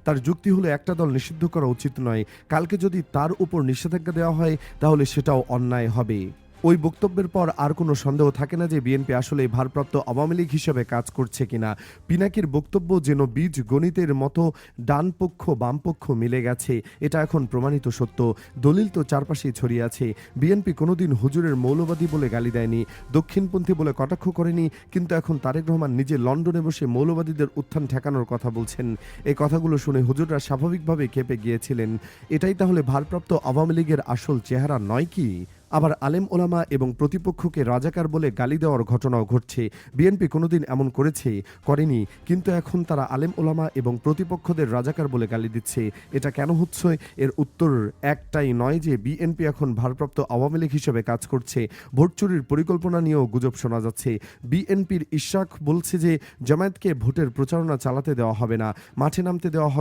তার যুক্তি হলো একটা দল নিষিদ্ধ করা উচিত নয়, কালকে যদি তার উপর নিষেধাজ্ঞা দেওয়া হয় তাহলে সেটাও অন্যায় হবে। ওই বক্তব্যের পর আর কোনো সন্দেহ থাকে না যে বিএনপি আসলে ভারপ্রাপ্ত আওয়ামী লীগ হিসেবে কাজ করছে কিনা। পিনাকির বক্তব্য যেন বীজ গণিতের মতো ডান পক্ষ বামপক্ষ মিলে গেছে, এটা এখন প্রমাণিত সত্য। দলিল তো চারপাশেই ছড়িয়ে আছে। বিএনপি কোনোদিন হুজুরের মৌলবাদী বলে গালি দেয়নি, দক্ষিণপন্থী বলে কটাক্ষ করেনি, কিন্তু এখন তারেক রহমান নিজে লন্ডনে বসে মৌলবাদীদের উত্থান ঠেকানোর কথা বলছেন। এই কথাগুলো শুনে হুজুররা স্বাভাবিকভাবে কেঁপে গিয়েছিলেন। এটাই তাহলে ভারপ্রাপ্ত আওয়ামী লীগের আসল চেহারা নয় কি? আবার আলেম ওলামা এবং প্রতিপক্ষকে রাজাকার বলে গালি দেওয়ার ঘটনাও ঘটছে। বিএনপি কোনোদিন এমন করেনি, কিন্তু এখন তারা আলেম ওলামা এবং প্রতিপক্ষদের রাজাকার বলে গালি দিচ্ছে। এটা কেন হচ্ছে? এর উত্তর একটাই নয় যে বিএনপি এখন ভারপ্রাপ্ত আওয়ামী লীগ হিসেবে কাজ করছে। ভোট চুরির পরিকল্পনা নিয়েও গুজব শোনা যাচ্ছে। বিএনপির ইশাক বলছে যে জামায়াতকে ভোটের প্রচারণা চালাতে দেওয়া হবে না, মাঠে নামতে দেওয়া হবে